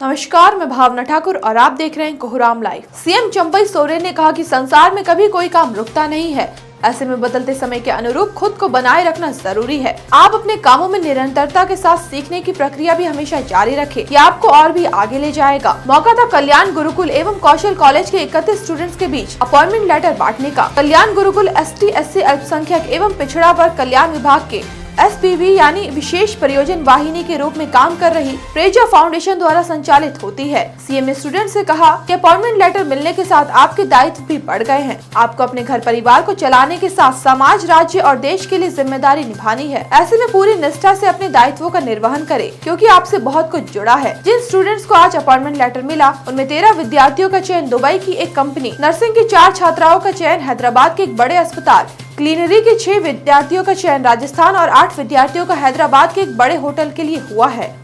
नमस्कार, मैं भावना ठाकुर और आप देख रहे हैं कोहराम लाइव। सीएम चंपई सोरेन ने कहा कि संसार में कभी कोई काम रुकता नहीं है। ऐसे में बदलते समय के अनुरूप खुद को बनाए रखना जरूरी है। आप अपने कामों में निरंतरता के साथ सीखने की प्रक्रिया भी हमेशा जारी रखें। ये आपको और भी आगे ले जाएगा। मौका था कल्याण गुरुकुल एवं कौशल कॉलेज के 31 स्टूडेंट्स के बीच अपॉइंटमेंट लेटर बांटने का। कल्याण गुरुकुल ST SC अल्पसंख्यक एवं पिछड़ा वर्ग कल्याण विभाग के SPV यानी विशेष परियोजन वाहिनी के रूप में काम कर रही प्रेजा फाउंडेशन द्वारा संचालित होती है। सीएम ने स्टूडेंट से कहा कि अपॉइंटमेंट लेटर मिलने के साथ आपके दायित्व भी बढ़ गए हैं। आपको अपने घर परिवार को चलाने के साथ समाज, राज्य और देश के लिए जिम्मेदारी निभानी है। ऐसे में पूरी निष्ठा से अपने दायित्वों का निर्वहन करें, क्योंकि आपसे बहुत कुछ जुड़ा है। जिन स्टूडेंट्स को आज अपॉइंटमेंट लेटर मिला, उनमें 13 विद्यार्थियों का चयन दुबई की एक कंपनी, नर्सिंग की 4 छात्राओं का चयन हैदराबाद के एक बड़े अस्पताल, क्लीनरी के 6 विद्यार्थियों का चयन राजस्थान और 8 विद्यार्थियों का हैदराबाद के एक बड़े होटल के लिए हुआ है।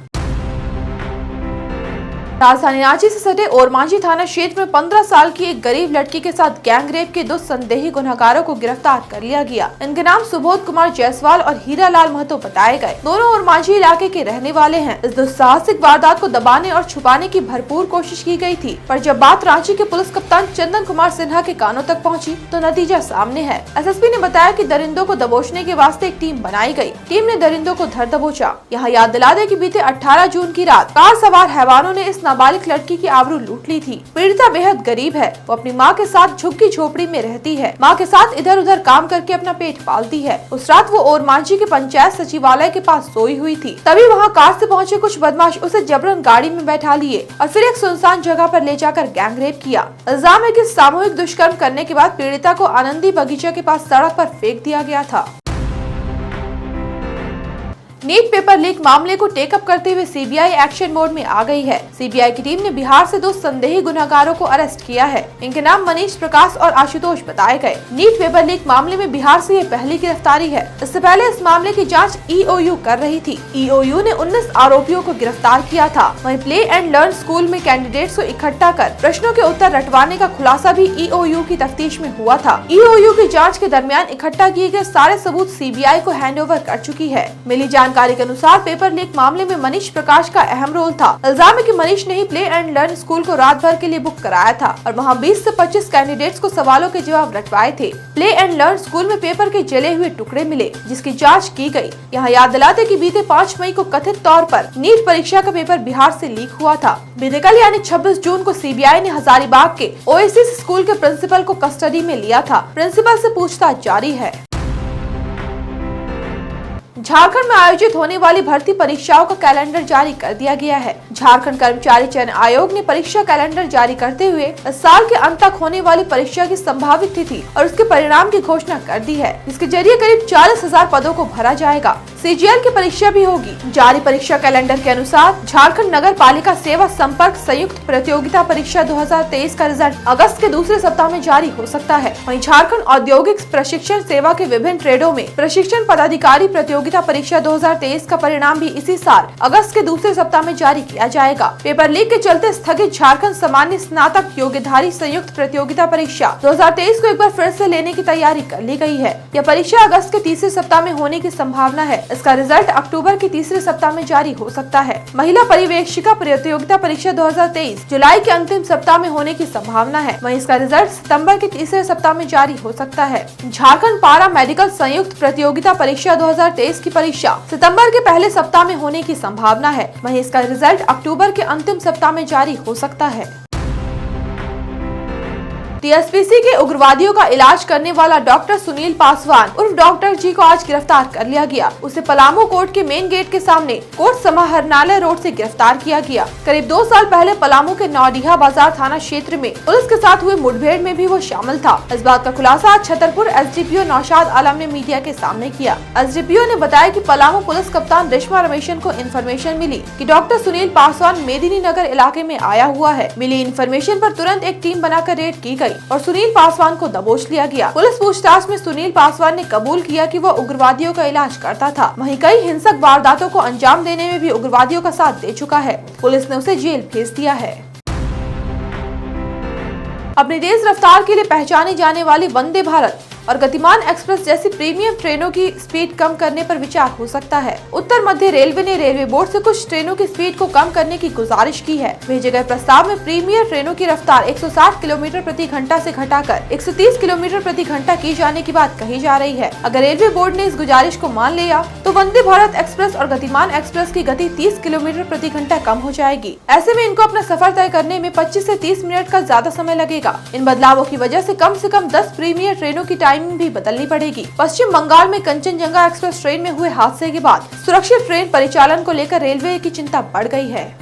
राजधानी रांची से सटे ओरमांझी थाना क्षेत्र में 15 साल की एक गरीब लड़की के साथ गैंग रेप के 2 संदेही गुनहगारों को गिरफ्तार कर लिया गया। इनके नाम सुबोध कुमार जायसवाल और हीरा लाल महतो बताए गए। दोनों ओरमांझी इलाके के रहने वाले हैं। इस दुस्साहसिक वारदात को दबाने और छुपाने की भरपूर कोशिश की गई थी, पर जब बात रांची के पुलिस कप्तान चंदन कुमार सिन्हा के कानों तक पहुँची तो नतीजा सामने है। SSP ने बताया कि दरिंदों को दबोचने के वास्ते एक टीम बनाई गई। टीम ने दरिंदों को धर दबोचा। यहाँ याद दिला दे कि बीते 18 जून की रात कार सवार हैवानों ने इस नाबालिग लड़की की आबरू लूट ली थी। पीड़िता बेहद गरीब है। वो अपनी माँ के साथ झुग्गी झोपड़ी में रहती है। माँ के साथ इधर उधर काम करके अपना पेट पालती है। उस रात वो ओरमांझी के पंचायत सचिवालय के पास सोई हुई थी। तभी वहाँ कार से पहुँचे कुछ बदमाश उसे जबरन गाड़ी में बैठा लिए और फिर एक सुनसान जगह पर ले जाकर गैंग रेप किया। इल्जाम है कि सामूहिक दुष्कर्म करने के बाद पीड़िता को आनंदी बगीचा के पास सड़क पर फेंक दिया गया था। नीट पेपर लीक मामले को टेकअप करते हुए CBI एक्शन मोड में आ गई है। CBI की टीम ने बिहार से 2 संदेही गुनहगारों को अरेस्ट किया है। इनके नाम मनीष प्रकाश और आशुतोष बताए गए। नीट पेपर लीक मामले में बिहार से ये पहली गिरफ्तारी है। इससे पहले इस मामले की जांच EOU कर रही थी। EOU ने 19 आरोपियों को गिरफ्तार किया था। वहीं प्ले एंड लर्न स्कूल में कैंडिडेट्स को इकट्ठा कर प्रश्नों के उत्तर रटवाने का खुलासा भी EOU की तफ्तीश में हुआ था। EOU की जाँच के दरमियान इकट्ठा किए गए सारे सबूत CBI को हैंडओवर कर चुकी है। मिली जानकारी के अनुसार पेपर लीक मामले में मनीष प्रकाश का अहम रोल था। इल्जाम है कि मनीष ने ही प्ले एंड लर्न स्कूल को रात भर के लिए बुक कराया था और वहां 20 से 25 कैंडिडेट्स को सवालों के जवाब रटवाए थे। प्ले एंड लर्न स्कूल में पेपर के जले हुए टुकड़े मिले, जिसकी जांच की गई। यहाँ याद दिलाते कि बीते 5 मई को कथित तौर पर नीट परीक्षा का पेपर बिहार से लीक हुआ था। बीते कल यानी 26 जून को CBI ने हजारीबाग के ओएसिस स्कूल के प्रिंसिपल को कस्टडी में लिया था। प्रिंसिपल से पूछताछ जारी है। झारखंड में आयोजित होने वाली भर्ती परीक्षाओं का कैलेंडर जारी कर दिया गया है। झारखंड कर्मचारी चयन आयोग ने परीक्षा कैलेंडर जारी करते हुए इस साल के अंत तक होने वाली परीक्षा की संभावित तिथि और उसके परिणाम की घोषणा कर दी है। इसके जरिए करीब 40,000 पदों को भरा जाएगा। CGL की परीक्षा भी होगी। जारी परीक्षा कैलेंडर के अनुसार झारखंड नगर पालिका सेवा संपर्क संयुक्त प्रतियोगिता परीक्षा 2023 का रिजल्ट अगस्त के दूसरे सप्ताह में जारी हो सकता है। वहीं झारखंड औद्योगिक प्रशिक्षण सेवा के विभिन्न ट्रेडों में प्रशिक्षण पदाधिकारी प्रतियोगिता परीक्षा 2023 का परिणाम भी इसी साल अगस्त के दूसरे सप्ताह में जारी किया जाएगा। पेपर लीक के चलते स्थगित झारखंड सामान्य स्नातक योग्यधारी संयुक्त प्रतियोगिता परीक्षा 2023 को एक बार फिर से लेने की तैयारी कर ली गई है। यह परीक्षा अगस्त के तीसरे सप्ताह में होने की संभावना है। इसका रिजल्ट अक्टूबर के तीसरे सप्ताह में जारी हो सकता है। महिला पर्यवेक्षिका प्रतियोगिता परीक्षा 2023 जुलाई के अंतिम सप्ताह में होने की संभावना है। वहीं इसका रिजल्ट सितंबर के तीसरे सप्ताह में जारी हो सकता है। झारखंड पारा मेडिकल संयुक्त प्रतियोगिता परीक्षा 2023 की परीक्षा सितंबर के पहले सप्ताह में होने की संभावना है। वहीं इसका रिजल्ट अक्टूबर के अंतिम सप्ताह में जारी हो सकता है। TSPC के उग्रवादियों का इलाज करने वाला डॉक्टर सुनील पासवान उर्फ डॉक्टर जी को आज गिरफ्तार कर लिया गया। उसे पलामू कोर्ट के मेन गेट के सामने कोर्ट समाहरणालय रोड से गिरफ्तार किया गया। करीब 2 साल पहले पलामू के नौडिहा बाजार थाना क्षेत्र में पुलिस के साथ हुए मुठभेड़ में भी वो शामिल था। इस बात का खुलासा आज छतरपुर SDPO नौशाद आलम ने मीडिया के सामने किया। SDPO ने बताया कि पलामू पुलिस कप्तान रेशमा रमेशन को इन्फॉर्मेशन मिली कि डॉक्टर सुनील पासवान मेदिनी नगर इलाके में आया हुआ है। मिली इन्फॉर्मेशन पर तुरंत एक टीम बनाकर रेड की गई और सुनील पासवान को दबोच लिया गया। पुलिस पूछताछ में सुनील पासवान ने कबूल किया कि वो उग्रवादियों का इलाज करता था। वहीं कई हिंसक वारदातों को अंजाम देने में भी उग्रवादियों का साथ दे चुका है। पुलिस ने उसे जेल भेज दिया है। अपनी तेज रफ्तार के लिए पहचानी जाने वाली वंदे भारत और गतिमान एक्सप्रेस जैसी प्रीमियम ट्रेनों की स्पीड कम करने पर विचार हो सकता है। उत्तर मध्य रेलवे ने रेलवे बोर्ड से कुछ ट्रेनों की स्पीड को कम करने की गुजारिश की है। भेजे गए प्रस्ताव में प्रीमियर ट्रेनों की रफ्तार 160 किलोमीटर प्रति घंटा से घटाकर 130 किलोमीटर प्रति घंटा की जाने की बात कही जा रही है। अगर रेलवे बोर्ड ने इस गुजारिश को मान लिया तो वंदे भारत एक्सप्रेस और गतिमान एक्सप्रेस की गति 30 किलोमीटर प्रति घंटा कम हो जाएगी। ऐसे में इनको अपना सफर तय करने में 25 से 30 मिनट का ज्यादा समय लगेगा। इन बदलावों की वजह से कम 10 प्रीमियर ट्रेनों की टाइमिंग भी बदलनी पड़ेगी। पश्चिम बंगाल में कंचनजंगा एक्सप्रेस ट्रेन में हुए हादसे के बाद सुरक्षित ट्रेन परिचालन को लेकर रेलवे की चिंता बढ़ गई है।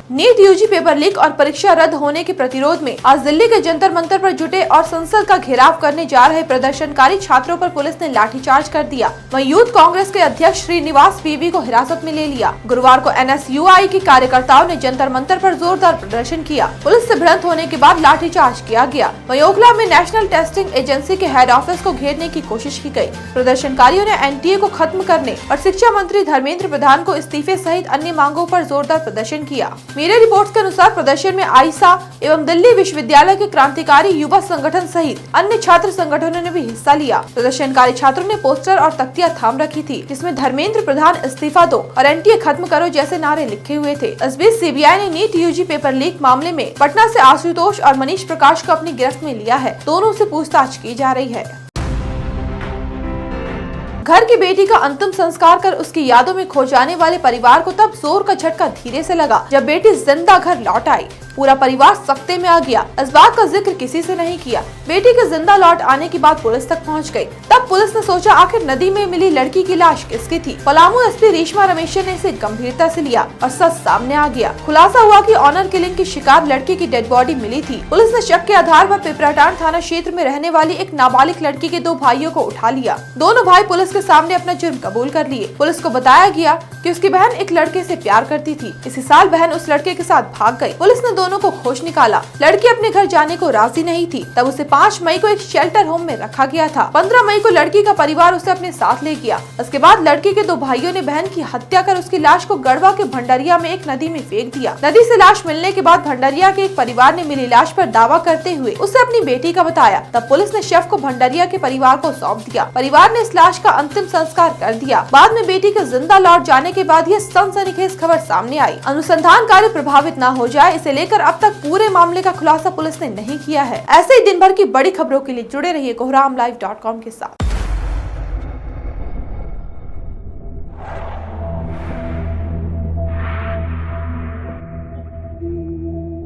नीट यूजी पेपर लीक और परीक्षा रद्द होने के प्रतिरोध में आज दिल्ली के जंतर मंतर पर जुटे और संसद का घेराव करने जा रहे प्रदर्शनकारी छात्रों पर पुलिस ने लाठीचार्ज कर दिया। वहीं यूथ कांग्रेस के अध्यक्ष श्रीनिवास पीवी को हिरासत में ले लिया। गुरुवार को एनएसयूआई के कार्यकर्ताओं ने जंतर मंतर पर जोरदार प्रदर्शन किया। पुलिस से भिड़ंत होने के बाद लाठीचार्ज किया गया। वहीं ओखला में नेशनल टेस्टिंग एजेंसी के हेड ऑफिस को घेरने की कोशिश की गयी। प्रदर्शनकारियों ने एनटीए को खत्म करने और शिक्षा मंत्री धर्मेंद्र प्रधान को इस्तीफे सहित अन्य मांगों पर जोरदार प्रदर्शन किया। मीडिया रिपोर्ट्स के अनुसार प्रदर्शन में आईसा एवं दिल्ली विश्वविद्यालय के क्रांतिकारी युवा संगठन सहित अन्य छात्र संगठनों ने भी हिस्सा लिया। प्रदर्शनकारी छात्रों ने पोस्टर और तख्तियां थाम रखी थी, जिसमें धर्मेंद्र प्रधान इस्तीफा दो और एनटीए खत्म करो जैसे नारे लिखे हुए थे। इस बीच सीबीआई ने नीट यूजी पेपर लीक मामले में पटना से आशुतोष और मनीष प्रकाश को अपनी गिरफ्त में लिया है। दोनों से पूछताछ की जा रही है। घर की बेटी का अंतिम संस्कार कर उसकी यादों में खो जाने वाले परिवार को तब जोर का झटका धीरे से लगा जब बेटी जिंदा घर लौट आई। पूरा परिवार सख्ते में आ गया। इस बात का जिक्र किसी से नहीं किया। बेटी के जिंदा लौट आने की बात पुलिस तक पहुंच गई। तब पुलिस ने सोचा आखिर नदी में मिली लड़की की लाश किसकी थी। पलामू एसपी रेशमा रमेशन ने इसे गंभीरता से लिया और सच सामने आ गया। खुलासा हुआ कि ऑनर किलिंग की शिकार लड़की की डेड बॉडी मिली थी। पुलिस ने शक के आधार पर पिपराटांड थाना क्षेत्र में रहने वाली एक नाबालिग लड़की के 2 भाइयों को उठा लिया। दोनों भाई पुलिस के सामने अपना जुर्म कबूल कर लिए। पुलिस को बताया गया कि उसकी बहन एक लड़के से प्यार करती थी। इसी साल बहन उस लड़के के साथ भाग गई। पुलिस ने दोनों को खोज निकाला। लड़की अपने घर जाने को राजी नहीं थी। तब उसे 5 मई को एक शेल्टर होम में रखा गया था। 15 मई को लड़की का परिवार उसे अपने साथ ले गया। उसके बाद लड़की के 2 भाइयों ने बहन की हत्या कर उसकी लाश को गढ़वा के भंडारिया में एक नदी में फेंक दिया। नदी से लाश मिलने के बाद भंडारिया के एक परिवार ने मिली लाश पर दावा करते हुए उसे अपनी बेटी का बताया। तब पुलिस ने शव को भंडारिया के परिवार को सौंप दिया। परिवार ने इस लाश का अंतिम संस्कार कर दिया। बाद में बेटी के जिंदा लौट जाने के बाद यह सनसनीखेज खबर सामने आई। अनुसंधान कार्य प्रभावित न हो जाए, इसे लेकर अब तक पूरे मामले का खुलासा पुलिस ने नहीं किया है। ऐसे ही दिन भर की बड़ी खबरों के लिए जुड़े रहिए कोहरामलाइव.com के साथ।